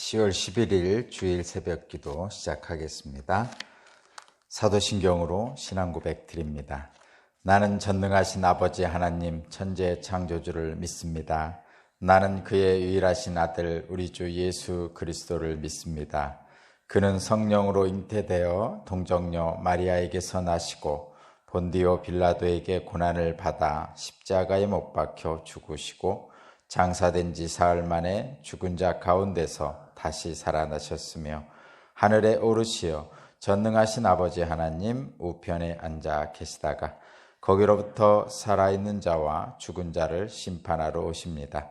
10월 11일 주일 새벽 기도 시작하겠습니다. 사도신경으로 신앙 고백 드립니다. 나는 전능하신 아버지 하나님 천재 창조주를 믿습니다. 나는 그의 유일하신 아들 우리 주 예수 그리스도를 믿습니다. 그는 성령으로 잉태되어 동정녀 마리아에게서 나시고 본디오 빌라도에게 고난을 받아 십자가에 못 박혀 죽으시고 장사된 지 사흘 만에 죽은 자 가운데서 다시 살아나셨으며 하늘에 오르시어 전능하신 아버지 하나님 우편에 앉아 계시다가 거기로부터 살아있는 자와 죽은 자를 심판하러 오십니다.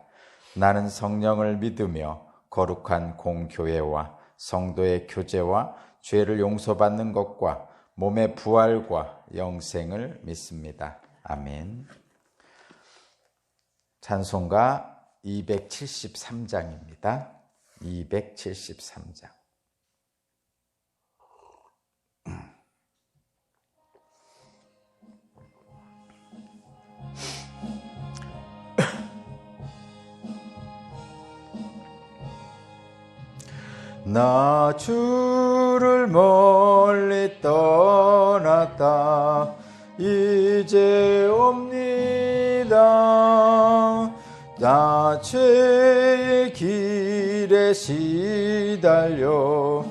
나는 성령을 믿으며 거룩한 공교회와 성도의 교제와 죄를 용서받는 것과 몸의 부활과 영생을 믿습니다. 아멘. 찬송가 273장입니다. 273장. 나 주를 멀리 떠났다 이제 옵니다. 나 죄의 길에 시달려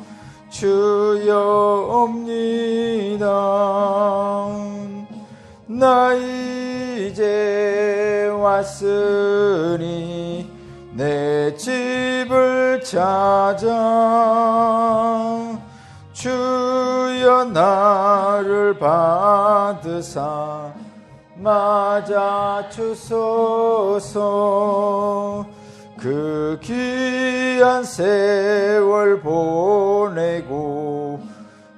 주여 옵니다. 나 이제 왔으니 내 집을 찾아 주여 나를 받으사 맞아 주소서. 그 귀한 세월 보내고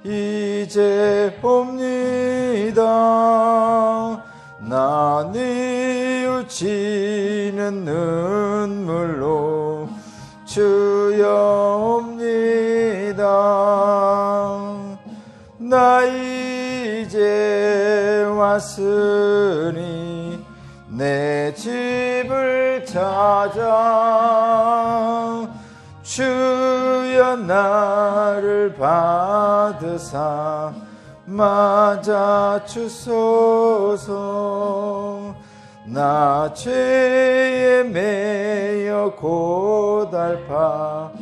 이제 옵니다. 나 뉘우치는 눈물로 주여 옵니다. 나 이제 왔으니 내 집을 찾아 주여 나를 받으사 맞아 주소서. 나 죄에 매여 고달파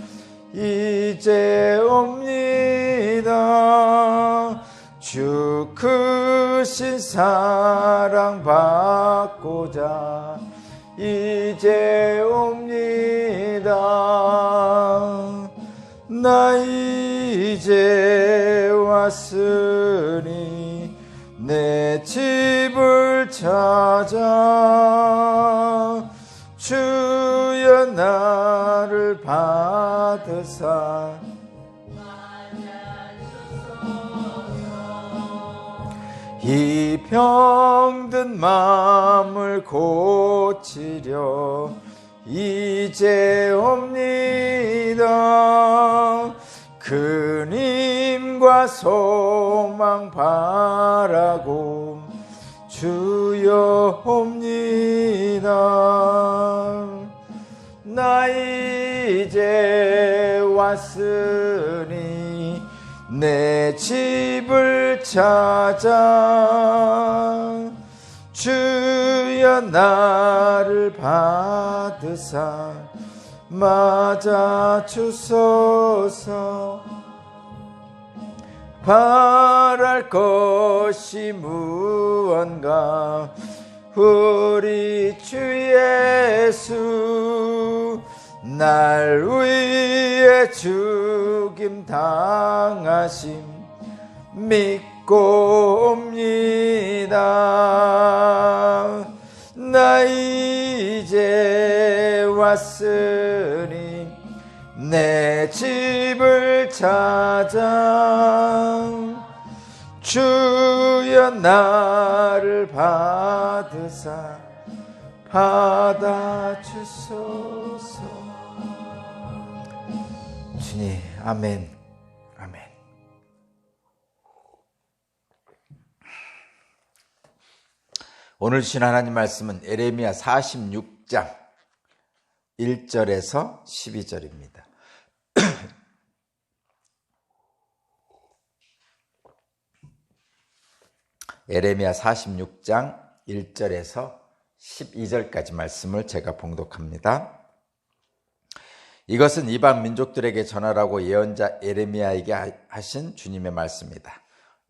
이제 옵니다. 주 크신 사랑 받고자 이제 옵니다. 나 이제 왔으니 내 집을 찾아 주여 나를 받으사 이 병든 마음을 고치려 이제 옵니다. 그님과 소망 바라고 주여 옵니다. 나 이제 왔으니 내 집을 찾아 주여 나를 받으사 맞아 주소서. 바랄 것이 무언가 우리 주 예수 날 위해 죽임 당하심 믿고 옵니다. 나 이제 왔으니 내 집을 찾아 주여 나를 받으사 받아 주소서. 주님 아멘. 아멘. 오늘 주신 하나님 말씀은 예레미야 46장 1절에서 12절입니다. 에레미야 46장 1절에서 12절까지 말씀을 제가 봉독합니다. 이것은 이방 민족들에게 전하라고 예언자 에레미야에게 하신 주님의 말씀이다.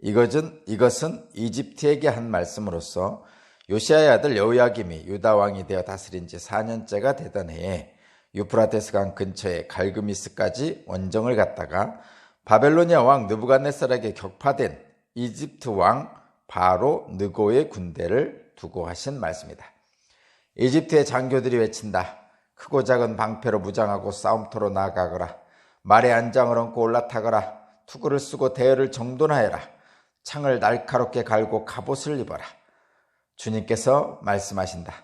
이것은 이집트에게 한 말씀으로서 요시야의 아들 여호야김이 유다 왕이 되어 다스린 지 4년째가 되던 해에 유프라테스 강 근처에 갈그미스까지 원정을 갔다가 바벨로니아 왕 느부갓네살에게 격파된 이집트 왕 바로 느고의 군대를 두고 하신 말씀이다. 이집트의 장교들이 외친다. 크고 작은 방패로 무장하고 싸움터로 나아가거라. 말에 안장을 얹고 올라타거라. 투구를 쓰고 대열을 정돈하여라. 창을 날카롭게 갈고 갑옷을 입어라. 주님께서 말씀하신다.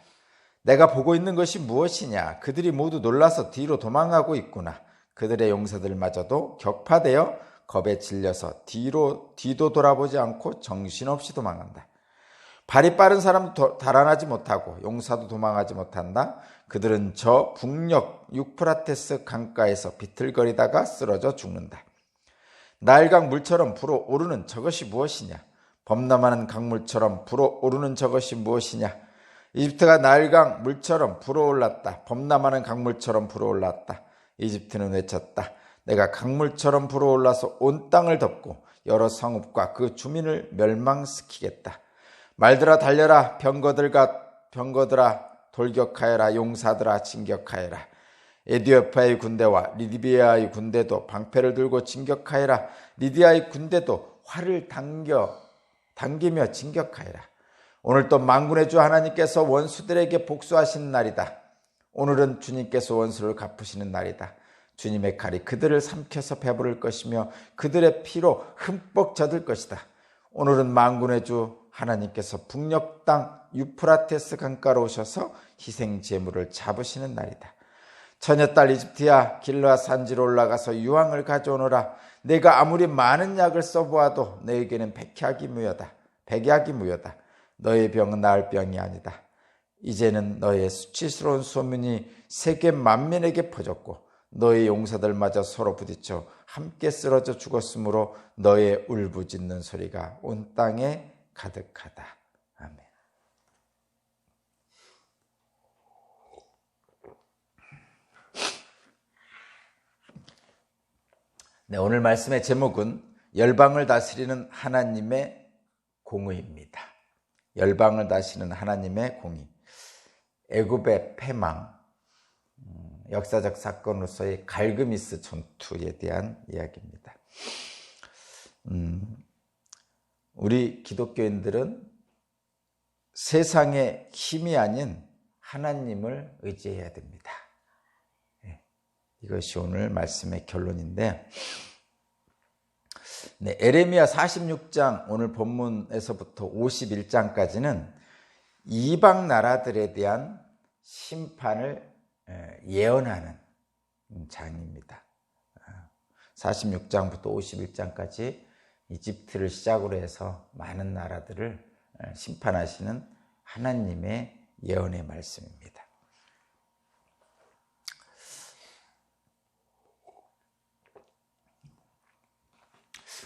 내가 보고 있는 것이 무엇이냐? 그들이 모두 놀라서 뒤로 도망하고 있구나. 그들의 용사들마저도 격파되어 겁에 질려서 뒤도 돌아보지 않고 정신없이 도망한다. 발이 빠른 사람도 달아나지 못하고 용사도 도망하지 못한다. 그들은 저 북녘 유프라테스 강가에서 비틀거리다가 쓰러져 죽는다. 나일강 물처럼 불어오르는 저것이 무엇이냐? 범람하는 강물처럼 불어오르는 저것이 무엇이냐? 이집트가 나일강 물처럼 불어올랐다. 범람하는 강물처럼 불어올랐다. 이집트는 외쳤다. 내가 강물처럼 불어올라서 온 땅을 덮고 여러 성읍과 그 주민을 멸망시키겠다. 말들아 달려라. 병거들아 돌격하여라. 용사들아 진격하여라. 에디오피아의 군대와 리비아의 군대도 방패를 들고 진격하여라. 리디아의 군대도 활을 당기며 진격하여라. 오늘 또 만군의 주 하나님께서 원수들에게 복수하시는 날이다. 오늘은 주님께서 원수를 갚으시는 날이다. 주님의 칼이 그들을 삼켜서 배부를 것이며 그들의 피로 흠뻑 젖을 것이다. 오늘은 만군의 주 하나님께서 북녘 땅 유프라테스 강가로 오셔서 희생 제물을 잡으시는 날이다. 처녀딸 이집트야, 길르앗 산지로 올라가서 유황을 가져오너라. 내가 아무리 많은 약을 써보아도 너에게는 백약이 무효다. 너의 병은 나을 병이 아니다. 이제는 너의 수치스러운 소문이 세계 만민에게 퍼졌고 너의 용사들마저 서로 부딪혀 함께 쓰러져 죽었으므로 너의 울부짖는 소리가 온 땅에 가득하다. 아멘. 네, 오늘 말씀의 제목은 열방을 다스리는 하나님의 공의입니다. 열방을 다스리는 하나님의 공의. 애굽의 패망, 역사적 사건으로서의 갈그미스 전투에 대한 이야기입니다. 우리 기독교인들은 세상의 힘이 아닌 하나님을 의지해야 됩니다. 이것이 오늘 말씀의 결론인데, 네, 에레미야 46장 오늘 본문에서부터 51장까지는 이방 나라들에 대한 심판을 예언하는 장입니다. 46장부터 51장까지 이집트를 시작으로 해서 많은 나라들을 심판하시는 하나님의 예언의 말씀입니다.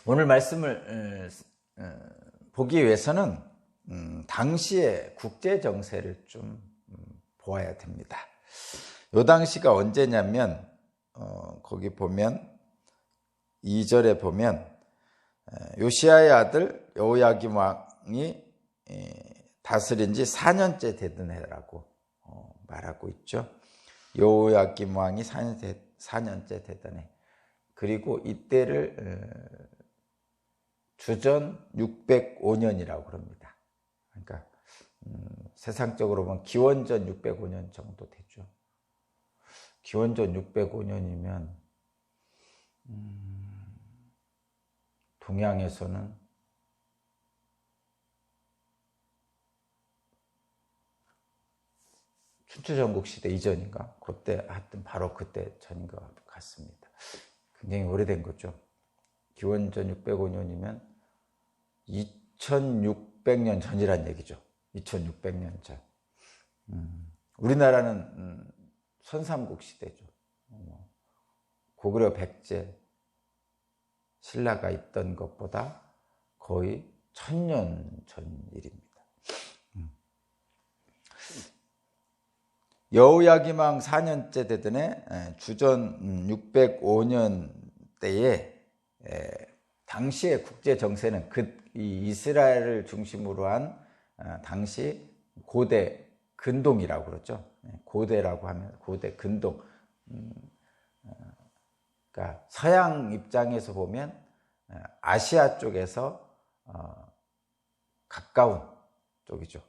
오늘 말씀을 보기 위해서는 당시의 국제 정세를 좀 보아야 됩니다. 요 당시가 언제냐면 거기 보면 2절에 보면 요시야의 아들 여호야김 왕이 다스린 지 4년째 되던 해라고 말하고 있죠. 여호야김 왕이 4년째 되던 해. 그리고 이때를 주전 605년이라고 그럽니다. 그러니까 세상적으로 보면 기원전 605년 정도 되죠. 기원전 605년이면 동양에서는 춘추전국 시대 이전인가? 그때 하여튼 바로 그때 전인 것 같습니다. 굉장히 오래된 거죠. 기원전 605년이면 2600년 전이란 얘기죠. 2600년 전. 우리나라는 선삼국 시대죠. 고구려 백제 신라가 있던 것보다 거의 1000년 전 일입니다. 여호야김 왕 4년째 되던 해 주전 605년 때에 당시의 국제 정세는 이 이스라엘을 중심으로 한 당시 고대 근동이라고 그러죠. 고대라고 하면 고대 근동. 그러니까 서양 입장에서 보면 아시아 쪽에서 가까운 쪽이죠.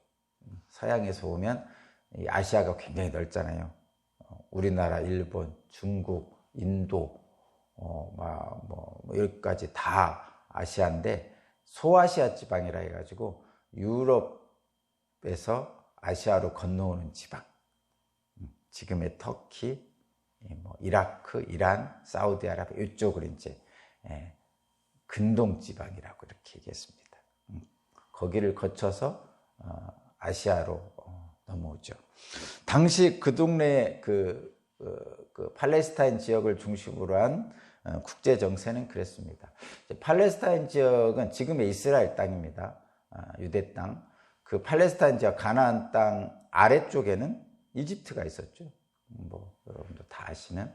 서양에서 보면 이 아시아가 굉장히 넓잖아요. 우리나라, 일본, 중국, 인도, 여기까지 다 아시아인데 소아시아 지방이라 해가지고 유럽에서 아시아로 건너오는 지방, 지금의 터키, 이라크, 이란, 사우디아라비아 이쪽을 이제 근동 지방이라고 이렇게 얘기했습니다. 거기를 거쳐서 아시아로 넘어오죠. 당시 그 동네 그 팔레스타인 지역을 중심으로 한 국제 정세는 그랬습니다. 팔레스타인 지역은 지금의 이스라엘 땅입니다. 유대 땅. 그 팔레스타인 지역 가나안 땅 아래쪽에는 이집트가 있었죠. 여러분도 다 아시는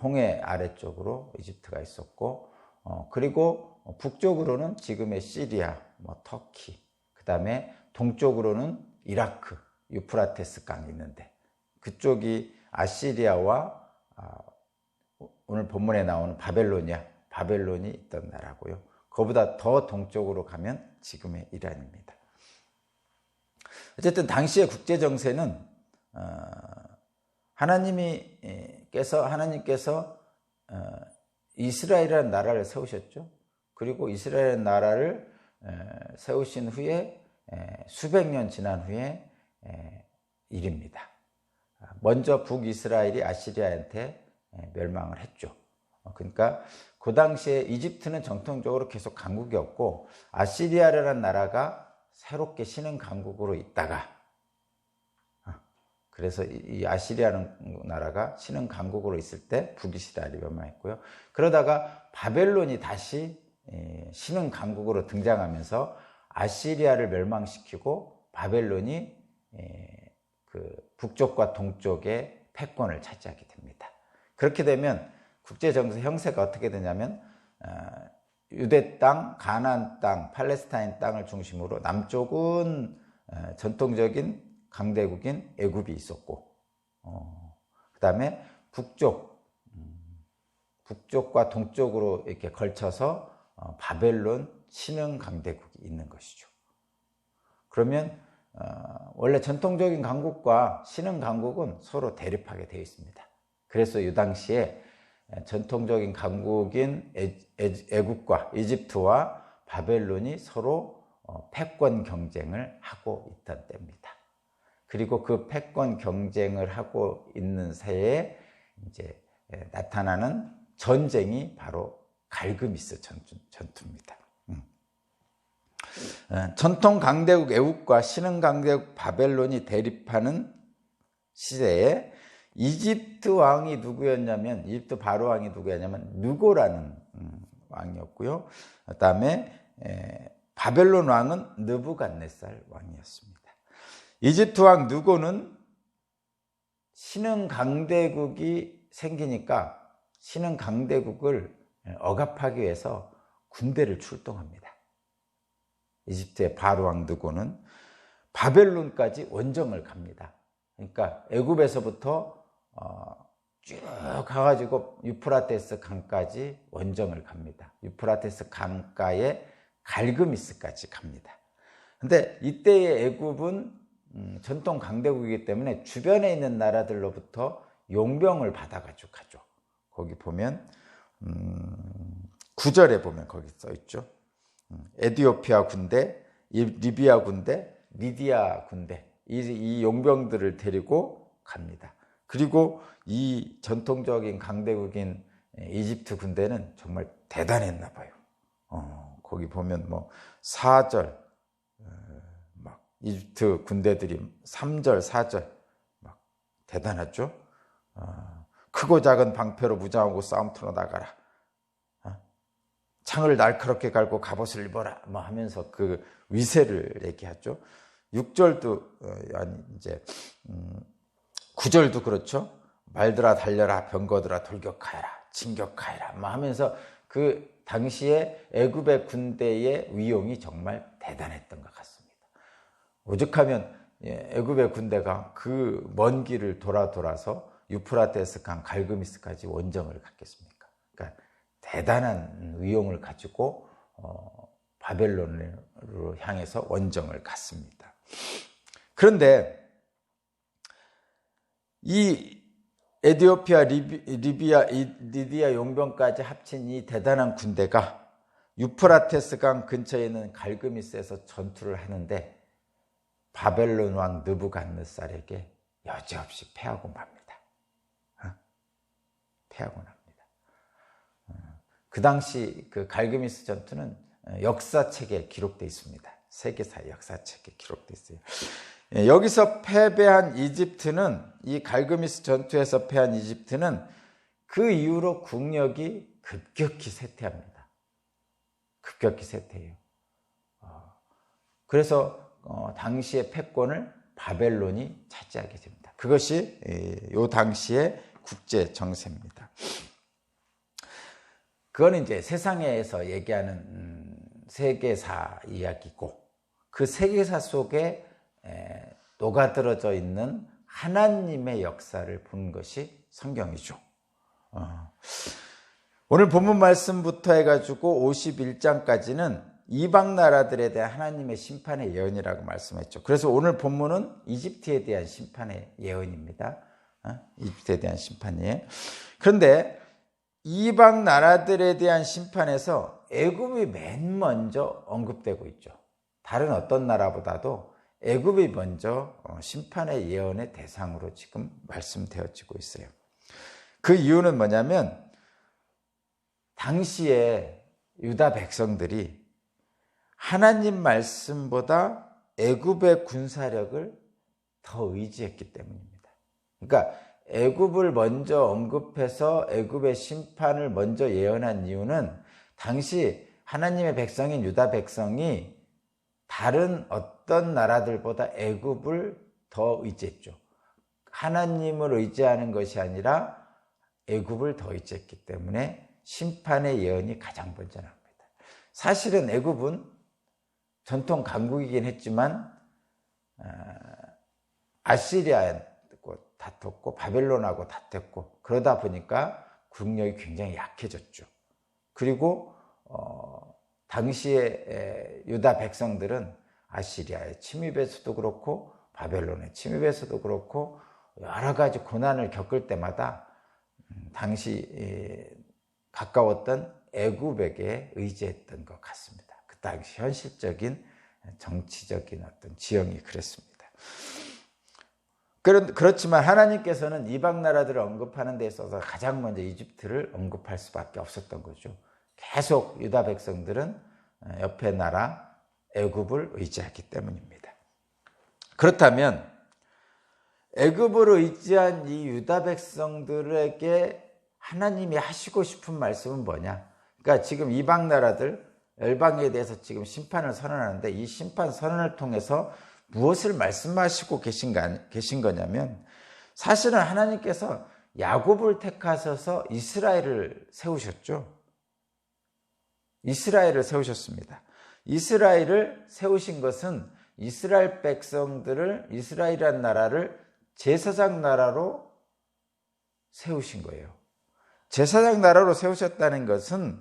홍해 아래쪽으로 이집트가 있었고, 그리고 북쪽으로는 지금의 시리아, 터키, 그 다음에 동쪽으로는 이라크, 유프라테스 강이 있는데 그쪽이 아시리아와 오늘 본문에 나오는 바벨론이 있던 나라고요. 그보다 더 동쪽으로 가면 지금의 이란입니다. 어쨌든 당시의 국제 정세는 하나님께서 이스라엘이라는 나라를 세우셨죠. 그리고 이스라엘 나라를 세우신 후에 수백 년 지난 후에 일입니다. 먼저 북이스라엘이 아시리아한테 멸망을 했죠. 그러니까 그 당시에 이집트는 정통적으로 계속 강국이었고 아시리아라는 나라가 새롭게 신흥 강국으로 있다가, 그래서 이 아시리아라는 나라가 신흥 강국으로 있을 때 북이스라엘이 멸망했고요. 그러다가 바벨론이 다시 신흥 강국으로 등장하면서 아시리아를 멸망시키고 바벨론이 그 북쪽과 동쪽의 패권을 차지하게 됩니다. 그렇게 되면 국제 정세 형세가 어떻게 되냐면 유대 땅, 가나안 땅, 팔레스타인 땅을 중심으로 남쪽은 전통적인 강대국인 애굽이 있었고, 그 다음에 북쪽과 동쪽으로 이렇게 걸쳐서 바벨론 신흥 강대국이 있는 것이죠. 그러면 원래 전통적인 강국과 신흥 강국은 서로 대립하게 되어 있습니다. 그래서 이 당시에 전통적인 강국인 애국과 이집트와 바벨론이 서로 패권 경쟁을 하고 있던 때입니다. 그리고 그 패권 경쟁을 하고 있는 새에 이제 나타나는 전쟁이 바로 갈그미스 전투입니다. 전통 강대국 애국과 신흥 강대국 바벨론이 대립하는 시대에 이집트 왕이 누구였냐면, 이집트 바로 왕이 누구였냐면 느고라는 왕이었고요. 그 다음에 바벨론 왕은 느부갓네살 왕이었습니다. 이집트 왕 느고는 신흥 강대국이 생기니까 신흥 강대국을 억압하기 위해서 군대를 출동합니다. 이집트의 바로 왕 느고는 바벨론까지 원정을 갑니다. 그러니까 애굽에서부터 쭉 가가지고 유프라테스 강까지 원정을 갑니다. 유프라테스 강가에 갈그미스까지 갑니다. 근데 이때의 애굽은 전통 강대국이기 때문에 주변에 있는 나라들로부터 용병을 받아가지고 가죠. 거기 보면 9절에 보면 거기 써 있죠. 에티오피아 군대, 리비아 군대, 미디아 군대, 이 용병들을 데리고 갑니다. 그리고 이 전통적인 강대국인 이집트 군대는 정말 대단했나 봐요. 거기 보면 4절 막 이집트 군대들이 3절, 4절 막 대단하죠. 크고 작은 방패로 무장하고 싸움터로 나가라. 창을 날카롭게 갈고 갑옷을 입어라 뭐 하면서 그 위세를 얘기하죠. 6절도 아니 이제 9절도 그렇죠. 말들아 달려라, 병거들아 돌격하여라, 진격하여라 뭐 하면서 그 당시에 애굽의 군대의 위용이 정말 대단했던 것 같습니다. 오죽하면 애굽의 군대가 그 먼 길을 돌아서 유프라테스 강 갈그미스까지 원정을 갔겠습니까? 그러니까 대단한 위용을 가지고 바벨론으로 향해서 원정을 갔습니다. 그런데 이 에디오피아, 리디아 용병까지 합친 이 대단한 군대가 유프라테스 강 근처에 있는 갈그미스에서 전투를 하는데 바벨론 왕 느부갓네살에게 여지없이 패하고 맙니다. 패하고 납니다. 그 당시 그 갈그미스 전투는 역사책에 기록되어 있습니다. 세계사의 역사책에 기록되어 있어요. 여기서 패배한 이집트는, 이 갈그미스 전투에서 패한 이집트는 그 이후로 국력이 급격히 쇠퇴합니다. 급격히 쇠퇴해요. 그래서 당시의 패권을 바벨론이 차지하게 됩니다. 그것이 이 당시의 국제 정세입니다. 그거는 이제 세상에서 얘기하는 세계사 이야기고, 그 세계사 속에 녹아들어져 있는 하나님의 역사를 본 것이 성경이죠. 오늘 본문 말씀부터 해가지고 51장까지는 이방 나라들에 대한 하나님의 심판의 예언이라고 말씀했죠. 그래서 오늘 본문은 이집트에 대한 심판의 예언입니다. 이집트에 대한 심판이에요. 그런데 이방 나라들에 대한 심판에서 애굽이 맨 먼저 언급되고 있죠. 다른 어떤 나라보다도 애굽이 먼저 심판의 예언의 대상으로 지금 말씀되어지고 있어요. 그 이유는 뭐냐면 당시에 유다 백성들이 하나님 말씀보다 애굽의 군사력을 더 의지했기 때문입니다. 그러니까 애굽을 먼저 언급해서 애굽의 심판을 먼저 예언한 이유는 당시 하나님의 백성인 유다 백성이 다른 어떤 나라들보다 애굽을 더 의지했죠. 하나님을 의지하는 것이 아니라 애굽을 더 의지했기 때문에 심판의 예언이 가장 먼저 나옵니다. 사실은 애굽은 전통 강국이긴 했지만 아시리아하고 다퉜고 바벨론하고 다퉜고, 그러다 보니까 국력이 굉장히 약해졌죠. 그리고 당시에 유다 백성들은 아시리아의 침입에서도 그렇고 바벨론의 침입에서도 그렇고 여러 가지 고난을 겪을 때마다 당시 가까웠던 애굽에게 의지했던 것 같습니다. 그 당시 현실적인 정치적인 어떤 지형이 그랬습니다. 그렇지만 하나님께서는 이방 나라들을 언급하는 데 있어서 가장 먼저 이집트를 언급할 수밖에 없었던 거죠. 계속 유다 백성들은 옆에 나라 애굽을 의지하기 때문입니다. 그렇다면 애굽을 의지한 이 유다 백성들에게 하나님이 하시고 싶은 말씀은 뭐냐? 그러니까 지금 이방 나라들, 열방에 대해서 지금 심판을 선언하는데 이 심판 선언을 통해서 무엇을 말씀하시고 계신 거냐면, 사실은 하나님께서 야곱을 택하셔서 이스라엘을 세우셨죠. 이스라엘을 세우셨습니다. 이스라엘을 세우신 것은 이스라엘 백성들을, 이스라엘이라는 나라를 제사장 나라로 세우신 거예요. 제사장 나라로 세우셨다는 것은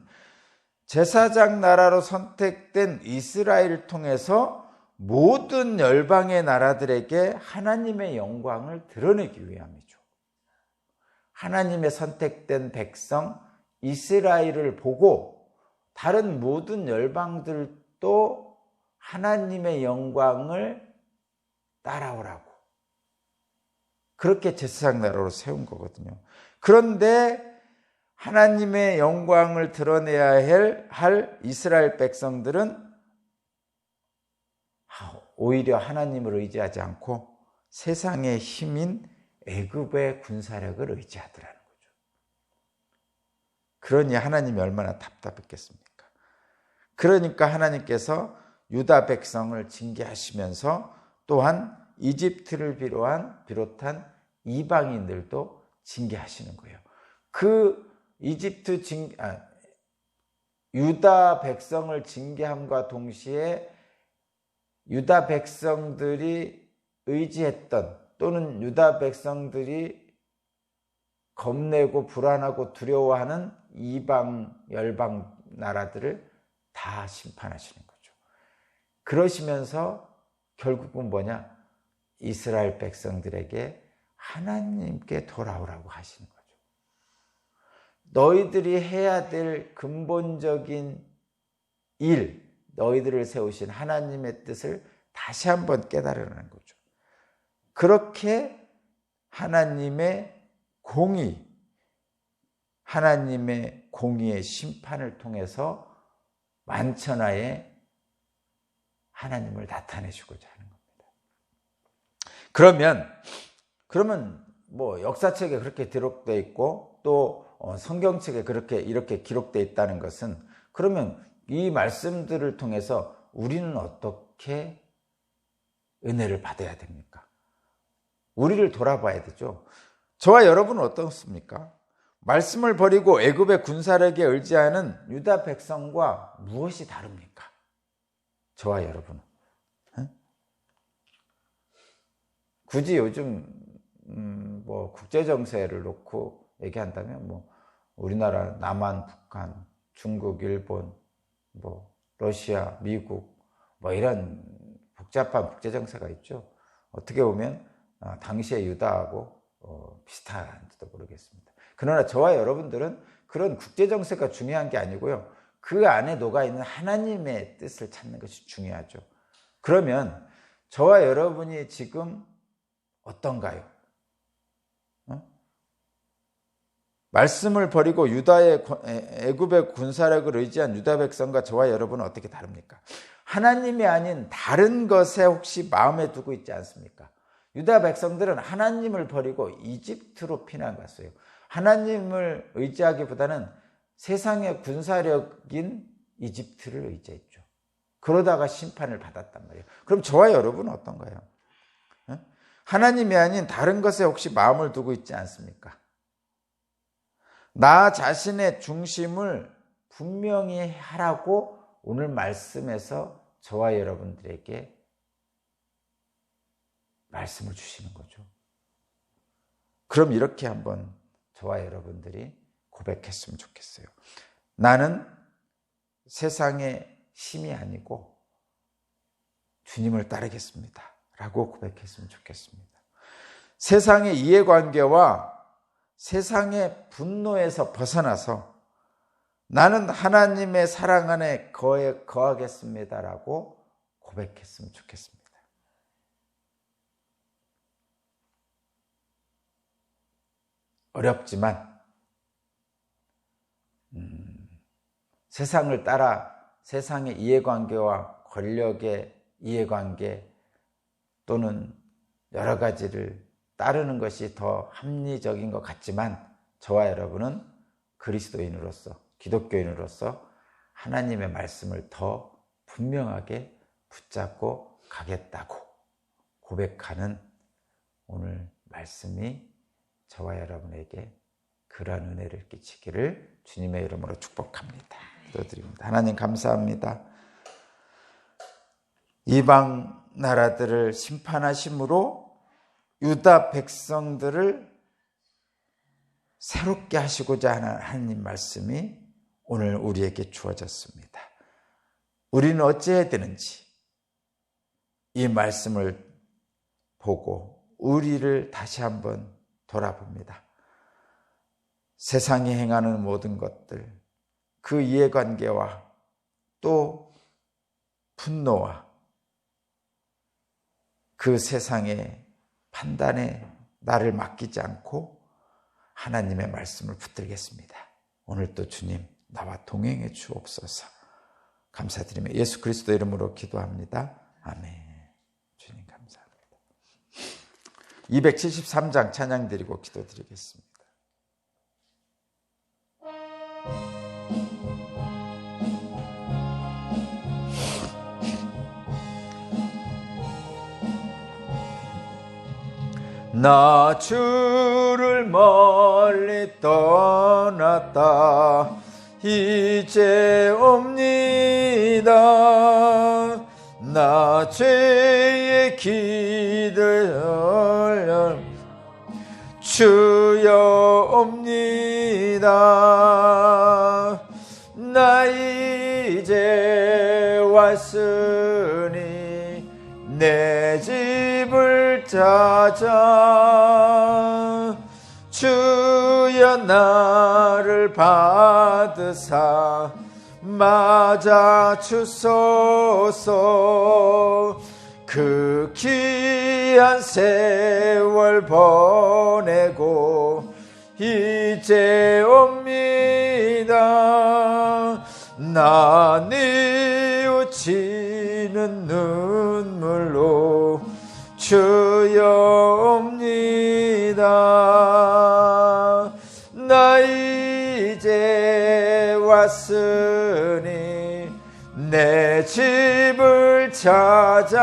제사장 나라로 선택된 이스라엘을 통해서 모든 열방의 나라들에게 하나님의 영광을 드러내기 위함이죠. 하나님의 선택된 백성 이스라엘을 보고 다른 모든 열방들도 하나님의 영광을 따라오라고, 그렇게 제사장 나라로 세운 거거든요. 그런데 하나님의 영광을 드러내야 할 이스라엘 백성들은 오히려 하나님을 의지하지 않고 세상의 힘인 애굽의 군사력을 의지하더라는 거죠. 그러니 하나님이 얼마나 답답했겠습니까? 그러니까 하나님께서 유다 백성을 징계하시면서 또한 이집트를 비롯한 이방인들도 징계하시는 거예요. 그 유다 백성을 징계함과 동시에 유다 백성들이 의지했던 또는 유다 백성들이 겁내고 불안하고 두려워하는 이방 열방 나라들을 다 심판하시는 거죠. 그러시면서 결국은 뭐냐? 이스라엘 백성들에게 하나님께 돌아오라고 하시는 거죠. 너희들이 해야 될 근본적인 일, 너희들을 세우신 하나님의 뜻을 다시 한번 깨달으라는 거죠. 그렇게 하나님의 공의의 심판을 통해서 만천하에 하나님을 나타내시고자 하는 겁니다. 그러면 뭐 역사책에 그렇게 기록되어 있고 또 성경책에 이렇게 기록되어 있다는 것은, 그러면 이 말씀들을 통해서 우리는 어떻게 은혜를 받아야 됩니까? 우리를 돌아봐야 되죠. 저와 여러분은 어떻습니까? 말씀을 버리고 애굽의 군사력에 의지하는 유다 백성과 무엇이 다릅니까? 저와 여러분은. 굳이 요즘 뭐 국제 정세를 놓고 얘기한다면 뭐 우리나라, 남한, 북한, 중국, 일본, 뭐 러시아, 미국 뭐 이런 복잡한 국제 정세가 있죠. 어떻게 보면 당시의 유다하고 비슷한지도 모르겠습니다. 그러나 저와 여러분들은 그런 국제 정세가 중요한 게 아니고요, 그 안에 녹아 있는 하나님의 뜻을 찾는 것이 중요하죠. 그러면 저와 여러분이 지금 어떤가요? 말씀을 버리고 애굽의 군사력을 의지한 유다 백성과 저와 여러분은 어떻게 다릅니까? 하나님이 아닌 다른 것에 혹시 마음에 두고 있지 않습니까? 유다 백성들은 하나님을 버리고 이집트로 피난 갔어요. 하나님을 의지하기보다는 세상의 군사력인 이집트를 의지했죠. 그러다가 심판을 받았단 말이에요. 그럼 저와 여러분은 어떤가요? 하나님이 아닌 다른 것에 혹시 마음을 두고 있지 않습니까? 나 자신의 중심을 분명히 하라고 오늘 말씀에서 저와 여러분들에게 말씀을 주시는 거죠. 그럼 이렇게 한번 저와 여러분들이 고백했으면 좋겠어요. 나는 세상의 힘이 아니고 주님을 따르겠습니다 라고 고백했으면 좋겠습니다. 세상의 이해관계와 세상의 분노에서 벗어나서 나는 하나님의 사랑 안에 거하겠습니다라고 고백했으면 좋겠습니다. 어렵지만 세상을 따라 세상의 이해관계와 권력의 이해관계 또는 여러 가지를 따르는 것이 더 합리적인 것 같지만 저와 여러분은 그리스도인으로서, 기독교인으로서 하나님의 말씀을 더 분명하게 붙잡고 가겠다고 고백하는 오늘 말씀이 저와 여러분에게 그러한 은혜를 끼치기를 주님의 이름으로 축복합니다. 기도드립니다. 하나님 감사합니다. 이방 나라들을 심판하심으로 유다 백성들을 새롭게 하시고자 하는 하나님 말씀이 오늘 우리에게 주어졌습니다. 우리는 어찌해야 되는지 이 말씀을 보고 우리를 다시 한번 돌아봅니다. 세상이 행하는 모든 것들, 그 이해관계와 또 분노와 그 세상의 판단에 나를 맡기지 않고 하나님의 말씀을 붙들겠습니다. 오늘 또 주님 나와 동행해 주옵소서. 감사드리며 예수 그리스도 이름으로 기도합니다. 아멘. 주님 감사합니다. 273장 찬양 드리고 기도드리겠습니다. 나 주를 멀리 떠났다 이제 옵니다. 나 죄의 길을 주여 옵니다. 나 이제 왔으니 내 집을 찾아 주여 나를 받으사 맞아 주소서. 그 귀한 세월 보내고 이제 옵니다. 나 뉘우치는 눈물로 주여 옵니다. 나 이제 왔으니 내 집을 찾아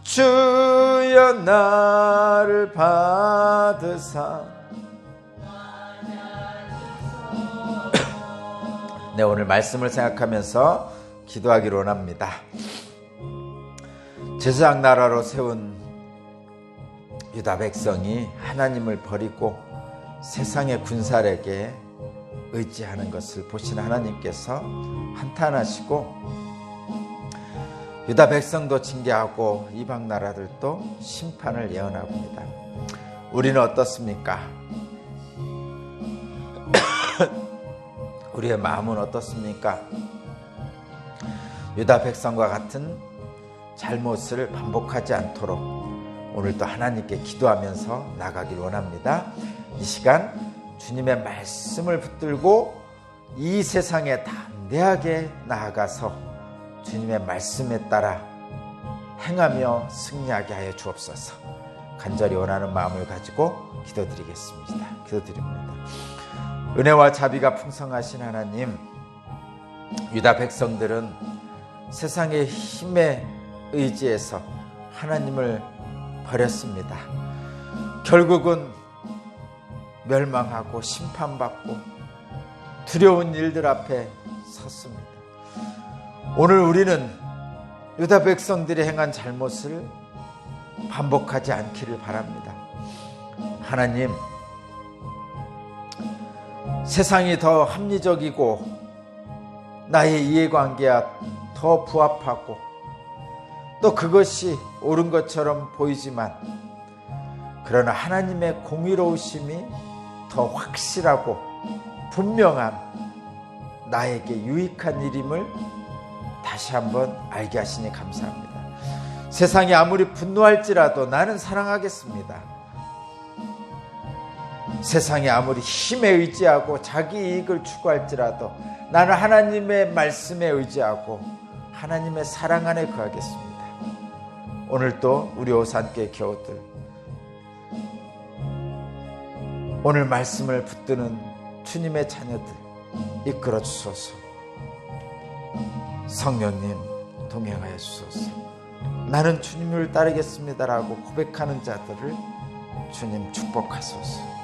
주여 나를 받으사. 네, 오늘 말씀을 생각하면서 기도하기로 원합니다. 제사장 나라로 세운 유다 백성이 하나님을 버리고 세상의 군사력에 의지하는 것을 보신 하나님께서 한탄하시고 유다 백성도 징계하고 이방 나라들도 심판을 예언하고 있습니다. 우리는 어떻습니까? 우리의 마음은 어떻습니까? 유다 백성과 같은 잘못을 반복하지 않도록 오늘도 하나님께 기도하면서 나가길 원합니다. 이 시간 주님의 말씀을 붙들고 이 세상에 담대하게 나아가서 주님의 말씀에 따라 행하며 승리하게 하여 주옵소서. 간절히 원하는 마음을 가지고 기도드리겠습니다. 기도드립니다. 은혜와 자비가 풍성하신 하나님, 유다 백성들은 세상의 힘에 의지해서 하나님을 버렸습니다. 결국은 멸망하고 심판받고 두려운 일들 앞에 섰습니다. 오늘 우리는 유다 백성들이 행한 잘못을 반복하지 않기를 바랍니다. 하나님, 세상이 더 합리적이고 나의 이해관계와 더 부합하고 또 그것이 옳은 것처럼 보이지만 그러나 하나님의 공의로우심이 더 확실하고 분명한 나에게 유익한 일임을 다시 한번 알게 하시니 감사합니다. 세상이 아무리 분노할지라도 나는 사랑하겠습니다. 세상이 아무리 힘에 의지하고 자기 이익을 추구할지라도 나는 하나님의 말씀에 의지하고 하나님의 사랑 안에 거하겠습니다. 오늘도 우리 오산교회 교우들 오늘 말씀을 붙드는 주님의 자녀들 이끌어 주소서. 성령님 동행하여 주소서. 나는 주님을 따르겠습니다라고 고백하는 자들을 주님 축복하소서.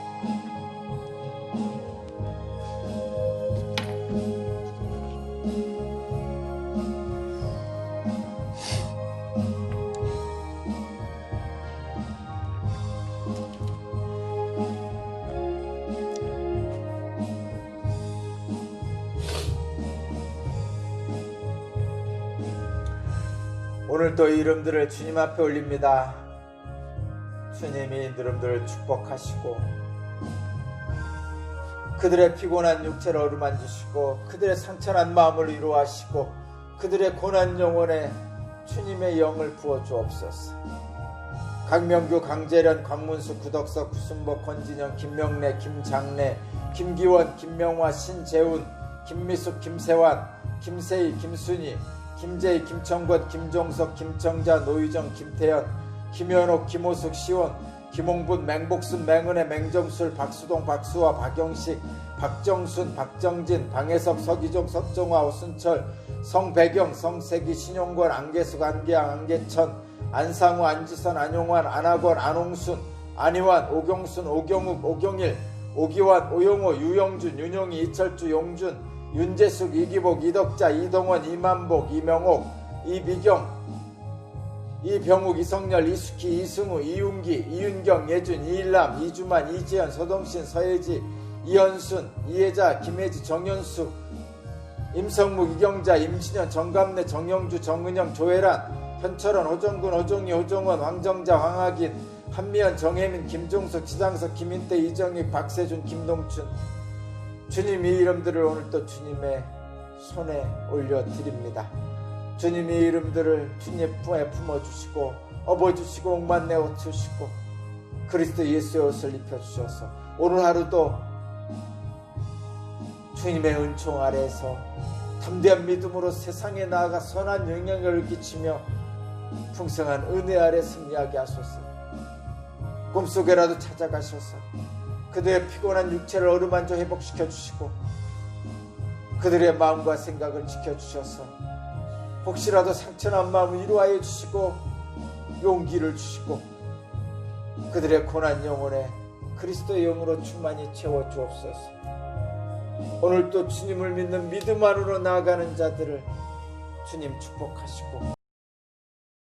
오늘도 이름들을 주님 앞에 올립니다. 주님이 이름들을 축복하시고 그들의 피곤한 육체를 어루만지시고 그들의 상처난 마음을 위로하시고 그들의 고난 영혼에 주님의 영을 부어주옵소서. 강명규, 강재련, 강문수, 구덕석, 구순복, 권진영, 김명래, 김장래, 김기원, 김명화, 신재훈, 김미숙, 김세환, 김세희, 김순희, 김재희, 김청권, 김종석, 김청자, 노유정, 김태현, 김현옥, 김호숙, 시원, 김홍분, 맹복순, 맹은혜, 맹정술, 박수동, 박수화, 박영식, 박정순, 박정진, 방혜석, 서기종, 석정화, 오순철, 성배경, 성세기, 신용권, 안계숙, 안계양, 안계천, 안상우, 안지선, 안용환, 안학원, 안홍순, 안희환, 오경순, 오경욱, 오경일, 오기환, 오용호, 유영준, 윤용희, 이철주, 용준, 윤재숙, 이기복, 이덕자, 이동원, 이만복, 이명옥, 이미경, 이병욱, 이성열, 이수키, 이승우, 이윤기, 이윤경, 예준, 이일남, 이주만, 이지연, 서동신, 서예지, 이현순, 이혜자, 김혜지, 정현숙, 임성묵, 이경자, 임신현, 정감래, 정영주, 정은영, 조혜란, 현철원, 호정군, 호정희, 호정원, 황정자, 황학인, 한미연, 정혜민, 김종석, 지장석, 김인태, 이정익, 박세준, 김동춘. 주님 이 이름들을 오늘 또 주님의 손에 올려드립니다. 주님 이 이름들을 주님 품에 품어주시고 업어주시고 옥만 내어주시고 그리스도 예수의 옷을 입혀주셔서 오늘 하루도 주님의 은총 아래에서 담대한 믿음으로 세상에 나아가 선한 영향력을 끼치며 풍성한 은혜 아래 승리하게 하소서. 꿈속에라도 찾아가셔서 그들의 피곤한 육체를 어루만져 회복시켜 주시고 그들의 마음과 생각을 지켜주셔서 혹시라도 상처난 마음을 위로하여 주시고 용기를 주시고 그들의 고난 영혼에 그리스도의 영으로 충만히 채워주옵소서. 오늘 또 주님을 믿는 믿음 안으로 나아가는 자들을 주님 축복하시고